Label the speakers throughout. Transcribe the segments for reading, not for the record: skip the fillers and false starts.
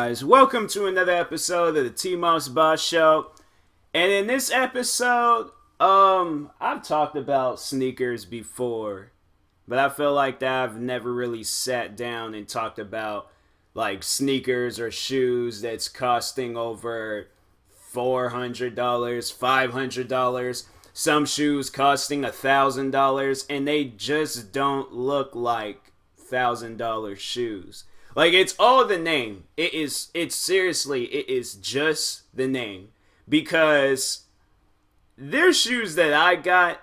Speaker 1: guys? Welcome to another episode of the TMossBoss show. And in this episode, I've talked about sneakers before, but I feel like that I've never really sat down and talked about like sneakers or shoes that's costing over $400, $500. Some shoes costing $1,000, and they just don't look like $1,000 shoes. Like, it's all the name. It is just the name. Because there's shoes that I got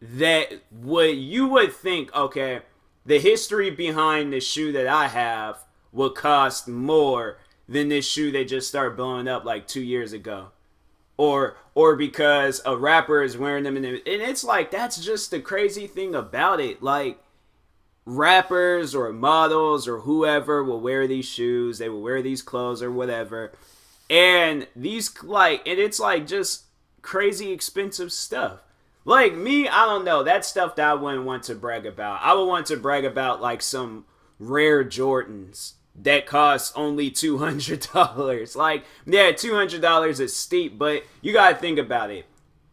Speaker 1: that you would think, okay, the history behind the shoe that I have would cost more than this shoe that just started blowing up like 2 years ago. Or because a rapper is wearing them. And it's like, that's just the crazy thing about it. Like, rappers or models or whoever will wear these shoes, they will wear these clothes or whatever, and it's like just crazy expensive stuff. Like me, I don't know, that's stuff that I wouldn't want to brag about. I would want to brag about like some rare Jordans that cost only $200. Like, yeah, $200 is steep, but you gotta think about it.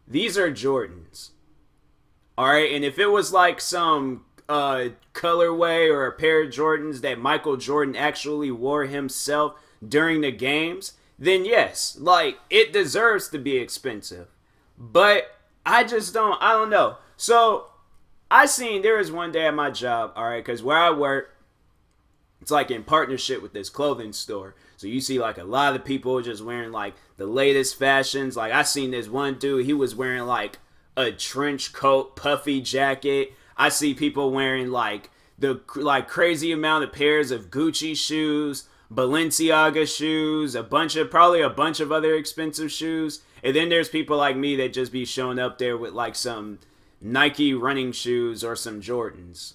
Speaker 1: These are Jordans, all right, and if it was like some colorway or a pair of Jordans that Michael Jordan actually wore himself during the games, then yes, like, it deserves to be expensive. But I don't know. So there was one day at my job, all right, because where I work, it's like in partnership with this clothing store. So you see like a lot of people just wearing like the latest fashions. Like, I seen this one dude, he was wearing like a trench coat, puffy jacket. I see people wearing like the crazy amount of pairs of Gucci shoes, Balenciaga shoes, probably a bunch of other expensive shoes. And then there's people like me that just be showing up there with like some Nike running shoes or some Jordans.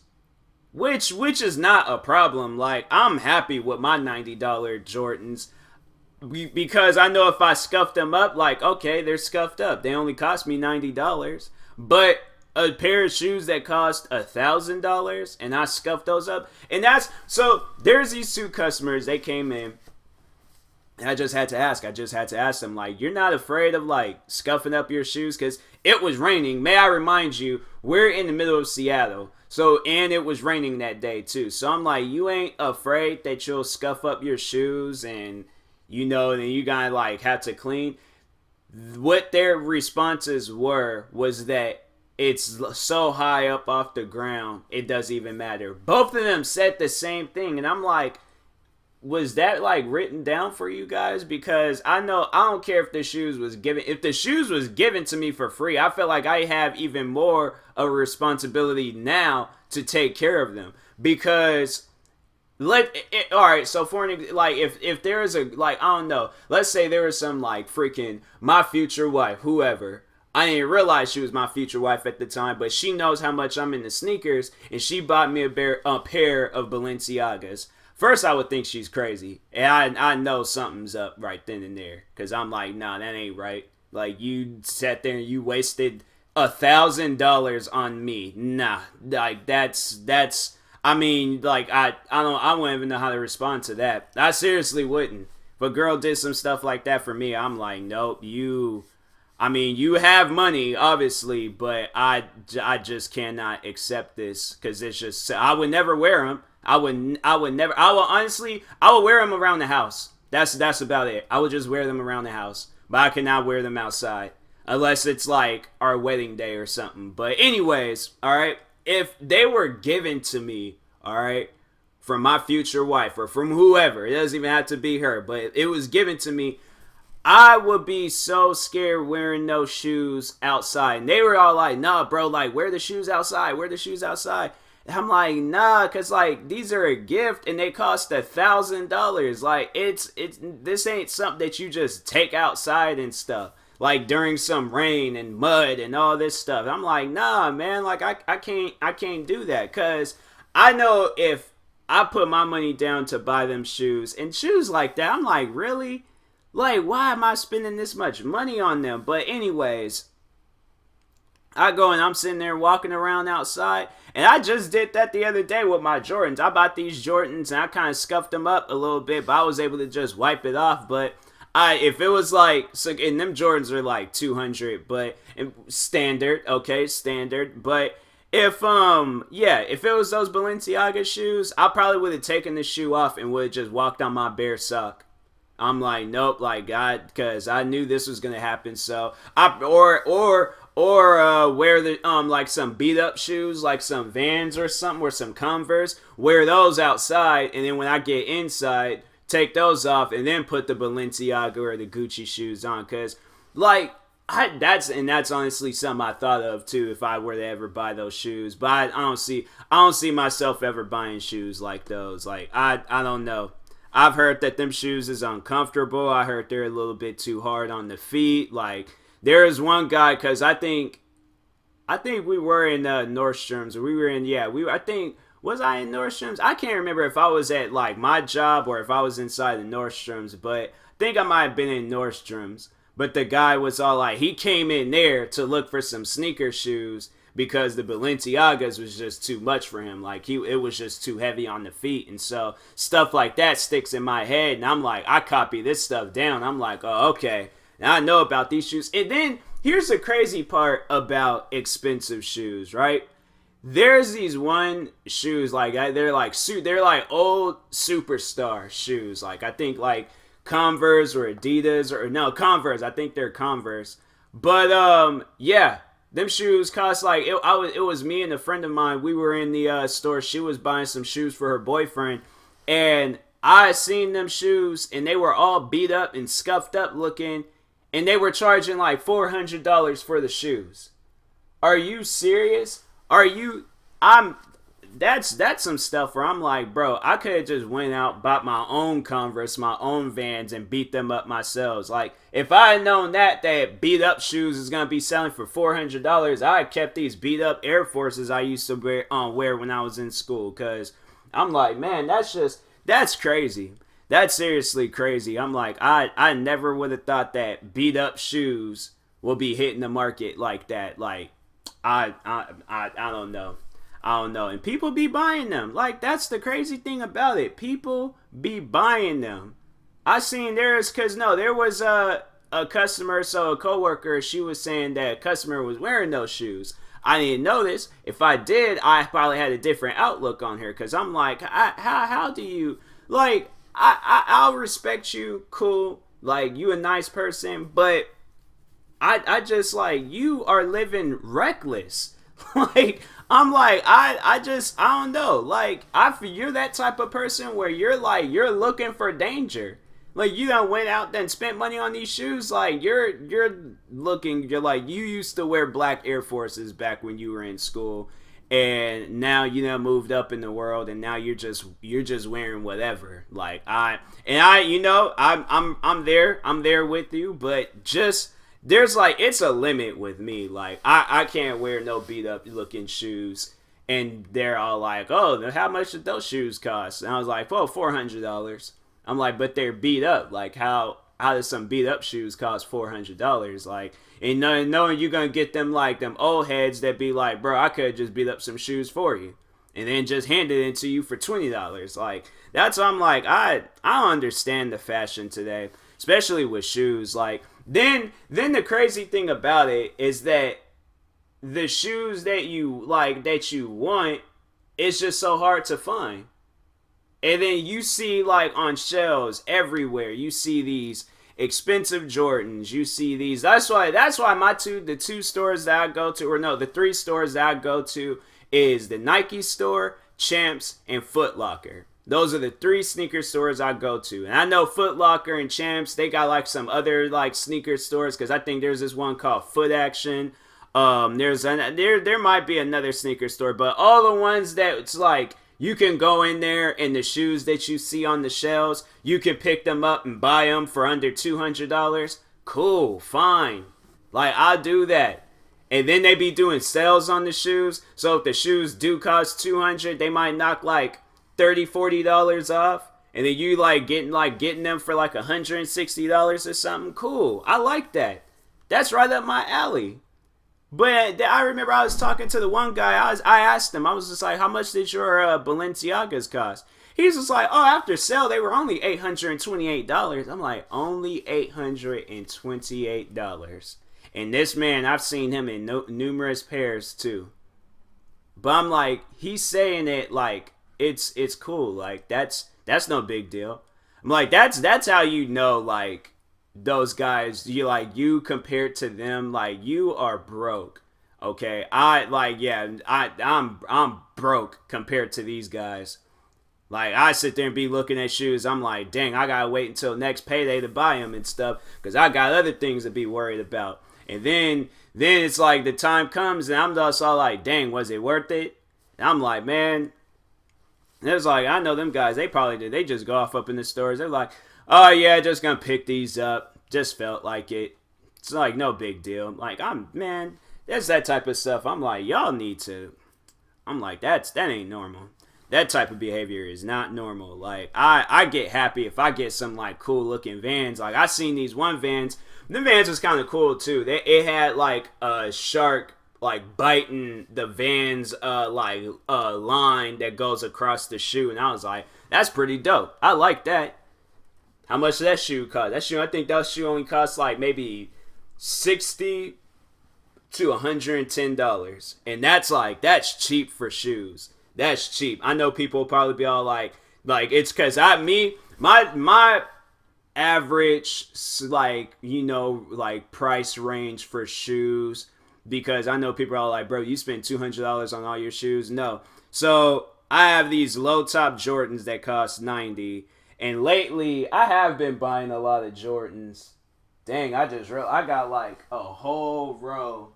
Speaker 1: Which is not a problem. Like, I'm happy with my $90 Jordans because I know if I scuff them up, like, okay, they're scuffed up. They only cost me $90. But a pair of shoes that cost $1,000 and I scuffed those up. And there's these two customers, they came in and I just had to ask them, like, you're not afraid of like scuffing up your shoes? Because it was raining. May I remind you, we're in the middle of Seattle. And it was raining that day too. So I'm like, you ain't afraid that you'll scuff up your shoes and, then you gotta like have to clean? What their responses was that it's so high up off the ground, it doesn't even matter. Both of them said the same thing. And I'm like, was that like written down for you guys? Because I don't care if the shoes was given to me for free. I feel like I have even more of a responsibility now to take care of them. Because alright, so for like if there is a, like, I don't know, let's say there was some like freaking my future wife, whoever. I didn't realize she was my future wife at the time, but she knows how much I'm into sneakers, and she bought me a pair of Balenciagas. First, I would think she's crazy, and I know something's up right then and there, because I'm like, nah, that ain't right. Like, you sat there and you wasted $1,000 on me. Nah, like, that's, I mean, like, I wouldn't even know how to respond to that. I seriously wouldn't. If a girl did some stuff like that for me, I'm like, nope, you have money, obviously, but I just cannot accept this, because it's just, I would never wear them. I would wear them around the house. That's about it. I would just wear them around the house, but I cannot wear them outside unless it's like our wedding day or something. But anyways, all right, if they were given to me, all right, from my future wife or from whoever, it doesn't even have to be her, but it was given to me, I would be so scared wearing those shoes outside. And they were all like, nah, bro, like, wear the shoes outside. And I'm like, nah, because, like, these are a gift and they cost $1,000. Like, this ain't something that you just take outside and stuff. Like, during some rain and mud and all this stuff. I'm like, nah, man, like, I can't do that. Because I know if I put my money down to buy them shoes, and shoes like that, I'm like, really? Like, why am I spending this much money on them? But anyways, I go and I'm sitting there walking around outside, and I just did that the other day with my Jordans. I bought these Jordans and I kind of scuffed them up a little bit, but I was able to just wipe it off. But if it was like, so, and them Jordans are like 200, but standard, okay, standard. But if it was those Balenciaga shoes, I probably would have taken the shoe off and would have just walked on my bare sock. I'm like, nope, like God, because I knew this was gonna happen. So wear the like some beat up shoes, like some Vans or something, or some Converse. Wear those outside, and then when I get inside, take those off, and then put the Balenciaga or the Gucci shoes on. Cause like that's honestly something I thought of too if I were to ever buy those shoes. But I don't see myself ever buying shoes like those. Like I don't know. I've heard that them shoes is uncomfortable. I heard they're a little bit too hard on the feet. Like there is one guy, cause I think we were in Nordstrom's, or we were in I think, was I in Nordstrom's? I can't remember if I was at like my job or if I was inside the Nordstrom's, but I think I might have been in Nordstrom's. But the guy was all like, he came in there to look for some sneaker shoes because the Balenciagas was just too much for him. Like it was just too heavy on the feet. And so stuff like that sticks in my head. And I'm like, I copy this stuff down. I'm like, oh, okay. Now I know about these shoes. And then here's the crazy part about expensive shoes, right? There's these one shoes, like they're like old superstar shoes. Like I think like Converse or Adidas, or no, Converse. I think they're Converse. But yeah, them shoes cost like it was me and a friend of mine. We were in the store. She was buying some shoes for her boyfriend, and I seen them shoes, and they were all beat up and scuffed up looking, and they were charging like $400 for the shoes. Are you serious? That's some stuff where I'm like, bro, I could have just went out, bought my own Converse, my own Vans, and beat them up myself. Like, if I had known that beat up shoes is gonna be selling for $400, I had kept these beat up Air Forces I used to wear when I was in school. Cause I'm like, man, that's crazy. That's seriously crazy. I'm like, I never would have thought that beat up shoes will be hitting the market like that. Like, I don't know. I don't know. And people be buying them. Like, that's the crazy thing about it. People be buying them. I seen there was a customer, so a coworker, she was saying that a customer was wearing those shoes. I didn't know this. If I did, I probably had a different outlook on her. Because I'm like, how do you, like, I'll respect you, cool. Like, you a nice person, but I just, like, you are living reckless. Like, I'm like, I don't know. Like, you're that type of person where you're like, you're looking for danger. Like, you done went out and spent money on these shoes. Like, you're like, you used to wear black Air Forces back when you were in school, and now you know moved up in the world, and now you're just wearing whatever. Like, I'm there with you, but just. There's like, it's a limit with me. Like, I can't wear no beat up looking shoes. And they're all like, oh, how much did those shoes cost? And I was like, well, $400. I'm like, but they're beat up. Like, how does some beat up shoes cost $400? Like, and knowing you're going to get them, like, them old heads that be like, bro, I could have just beat up some shoes for you. And then just handed it to you for $20. Like, that's why I'm like, I don't understand the fashion today. Especially with shoes. Like, then the crazy thing about it is that the shoes that you like, that you want, it's just so hard to find. And then you see, like, on shelves everywhere, you see these expensive Jordans. You see these. That's why the two stores that I go to, or no, the three stores that I go to is the Nike store, Champs, and Foot Locker. Those are the three sneaker stores I go to. And I know Foot Locker and Champs, they got like some other like sneaker stores, because I think there's this one called Foot Action. There might be another sneaker store, but all the ones that it's like you can go in there and the shoes that you see on the shelves, you can pick them up and buy them for under $200. Cool, fine. Like, I'll do that. And then they be doing sales on the shoes. So if the shoes do cost $200, they might knock like $30-$40 off, and then you getting them for like $160 or something. Cool, I like that. That's right up my alley. But I remember I was talking to the one guy. I asked him. I was just like, "How much did your Balenciagas cost?" He's just like, "Oh, after sale, they were only $828." I'm like, "Only $828." And this man, I've seen him in numerous pairs too. But I'm like, he's saying it like it's cool. Like that's no big deal. I'm like, that's how you know, like, those guys, you compared to them, like, you are broke. Okay, I'm broke compared to these guys. Like, I sit there and be looking at shoes. I'm like, dang, I gotta wait until next payday to buy them and stuff, because I got other things to be worried about. And then it's like the time comes and I'm just all like, dang, was it worth it? And I'm like, man, it's like, I know them guys, they probably did. They just go off up in the stores. They're like, oh yeah, just gonna pick these up. Just felt like it. It's like no big deal. Like, man, that's that type of stuff. I'm like, y'all need to. I'm like, that ain't normal. That type of behavior is not normal. Like, I get happy if I get some like cool looking Vans. Like, I seen these one Vans. The Vans was kind of cool too. It had like a shark like biting the Vans line that goes across the shoe, and I was like, that's pretty dope. I like that. How much did that shoe cost? I think that shoe only cost like maybe $60 to $110, and that's cheap for shoes. That's cheap. I know people will probably be all like it's because my average, like, like, price range for shoes, because I know people are like, bro, you spend $200 on all your shoes. No. So I have these low top Jordans that cost $90, and lately I have been buying a lot of Jordans. Dang, I got like a whole row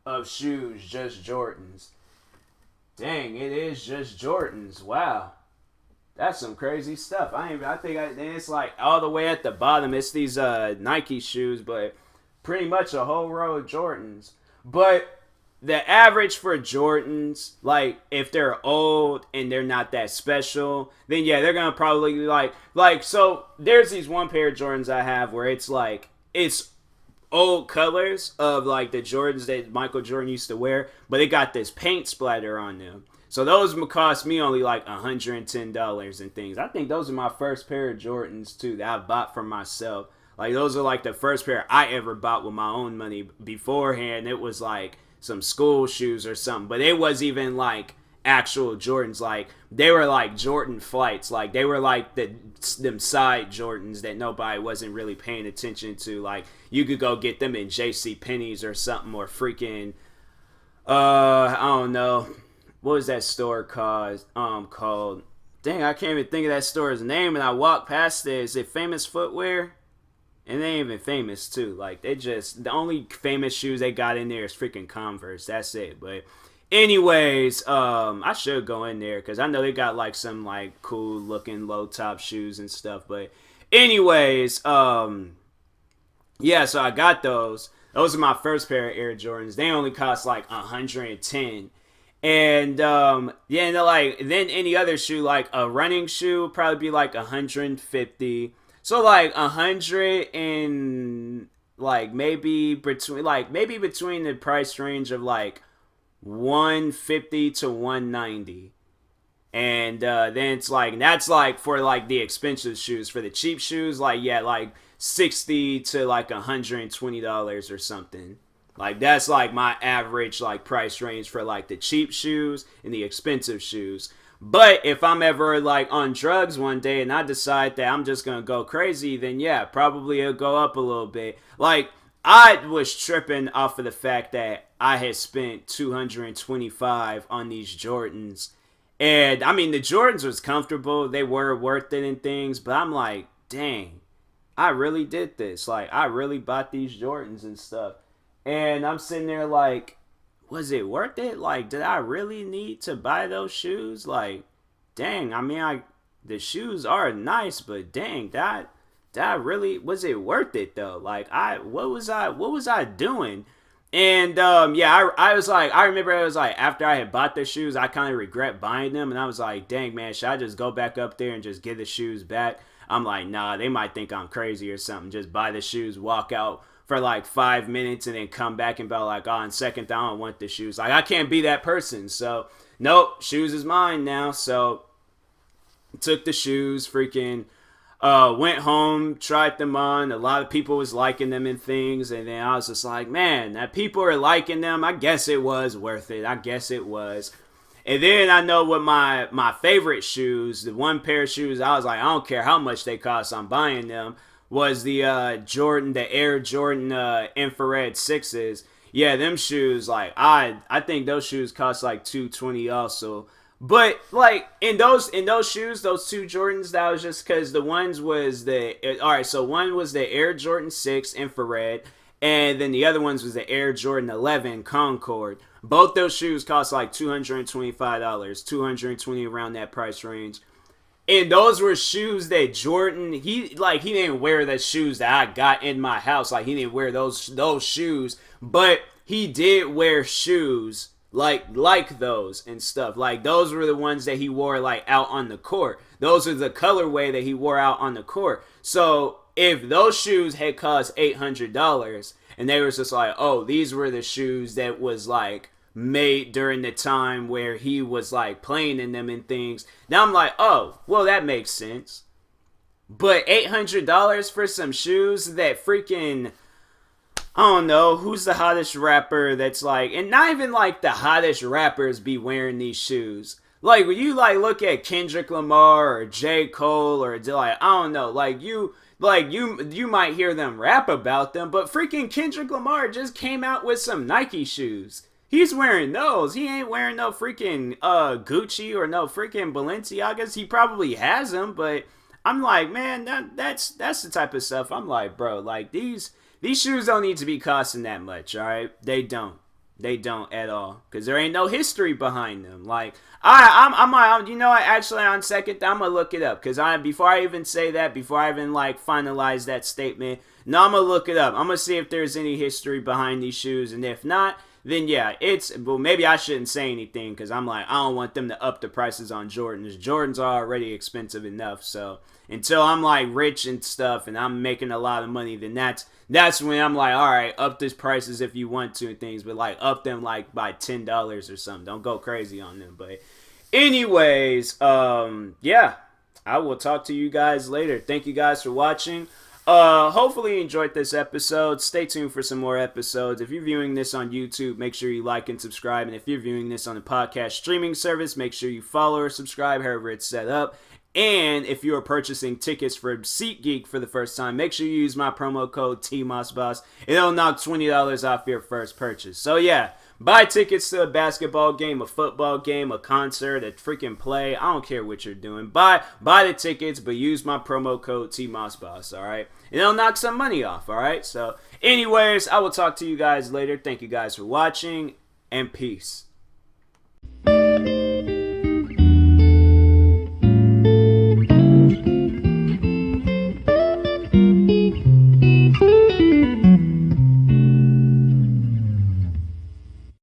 Speaker 1: of shoes, just Jordans. Dang, it is just Jordans. Wow. That's some crazy stuff. It's like all the way at the bottom. It's these Nike shoes, but pretty much a whole row of Jordans. But the average for Jordans, like, if they're old and they're not that special, then yeah, they're gonna probably so there's these one pair of Jordans I have where it's like, it's old colors of like the Jordans that Michael Jordan used to wear, but they got this paint splatter on them. So those cost me only like $110 and things. I think those are my first pair of Jordans too that I bought for myself. Like, those are like the first pair I ever bought with my own money. Beforehand, it was like some school shoes or something, but it was even like actual Jordans. Like, they were like Jordan flights. Like, they were like them side Jordans that nobody wasn't really paying attention to. Like, you could go get them in JC Penney's or something, or freaking I don't know, what was that store called? Dang, I can't even think of that store's name, and I walked past it. Is it Famous Footwear? And they ain't even famous too. Like, the only famous shoes they got in there is freaking Converse. That's it. But anyways, I should go in there because I know they got like some like cool looking low top shoes and stuff. But anyways, yeah, so I got those. Those are my first pair of Air Jordans. They only cost like $110. And yeah, and like, then any other shoe, like a running shoe, would probably be like $150. So like 100 and like maybe between the price range of like 150 to 190. And then it's like, that's like for like the expensive shoes. For the cheap shoes, like, yeah, like 60 to like $120 or something. Like, that's like my average like price range for like the cheap shoes and the expensive shoes. But if I'm ever like on drugs one day and I decide that I'm just gonna go crazy, then yeah, probably it'll go up a little bit. Like, I was tripping off of the fact that I had spent $225 on these Jordans. And I mean, the Jordans was comfortable, they were worth it and things, but I'm like, dang, I really did this. Like, I really bought these Jordans and stuff. And I'm sitting there like, was it worth it? Like, did I really need to buy those shoes? Like, dang, I mean, the shoes are nice, but dang, that really, was it worth it though? Like, what was I doing? And yeah, I was like, I remember it was like, after I had bought the shoes, I kind of regret buying them, and I was like, dang, man, should I just go back up there and just give the shoes back? I'm like, nah, they might think I'm crazy or something. Just buy the shoes, walk out for like 5 minutes and then come back and be like, oh, on second thought, I don't want the shoes. Like, I can't be that person. So, nope, shoes is mine now. So, took the shoes, freaking went home, tried them on. A lot of people was liking them and things. And then I was just like, man, that people are liking them. I guess it was worth it. I guess it was. And then I know what my favorite shoes, the one pair of shoes, I was like, I don't care how much they cost, I'm buying them, was the Air Jordan infrared 6s. Yeah, them shoes, like, I think those shoes cost like $220 also. But like in those shoes, those two Jordans, that was just because the ones was so one was the Air Jordan 6 infrared, and then the other ones was the Air Jordan 11 Concord. Both those shoes cost like $225, $220 around that price range. And those were shoes that Jordan, he didn't wear the shoes that I got in my house. Like, he didn't wear those shoes, but he did wear shoes like those and stuff. Like, those were the ones that he wore like out on the court. Those are the colorway that he wore out on the court. So if those shoes had cost $800 and they was just like, oh, these were the shoes that was like made during the time where he was like playing in them and things, now I'm like, oh, well, that makes sense. But $800 for some shoes that freaking, I don't know, who's the hottest rapper that's like, and not even like the hottest rappers be wearing these shoes. Like, when you like look at Kendrick Lamar or J. Cole or like, I don't know, like you might hear them rap about them, but freaking Kendrick Lamar just came out with some Nike shoes. He's wearing those. He ain't wearing no freaking Gucci or no freaking Balenciagas. He probably has them, but I'm like, man, that's the type of stuff. I'm like, bro, like these shoes don't need to be costing that much, all right? They don't at all, because there ain't no history behind them. Like, I'm you know what? Actually, on second, I'm gonna look it up, because before I even say that, before I even like finalize that statement, no, I'm gonna look it up. I'm gonna see if there's any history behind these shoes, and if not, then yeah, well, maybe I shouldn't say anything, because I'm like, I don't want them to up the prices on Jordans. Jordans are already expensive enough, so until I'm like rich and stuff and I'm making a lot of money, then that's when I'm like, all right, up these prices if you want to and things, but like up them like by $10 or something. Don't go crazy on them. But anyways, yeah, I will talk to you guys later. Thank you guys for watching. Hopefully you enjoyed this episode. Stay tuned for some more episodes. If you're viewing this on YouTube, make sure you like and subscribe. And if you're viewing this on a podcast streaming service, make sure you follow or subscribe, however it's set up. And if you are purchasing tickets for SeatGeek for the first time, make sure you use my promo code TMossBoss. It'll knock $20 off your first purchase. So yeah, buy tickets to a basketball game, a football game, a concert, a freaking play. I don't care what you're doing. Buy the tickets, but use my promo code TMossBoss, all right? And it'll knock some money off, all right? So anyways, I will talk to you guys later. Thank you guys for watching, and peace.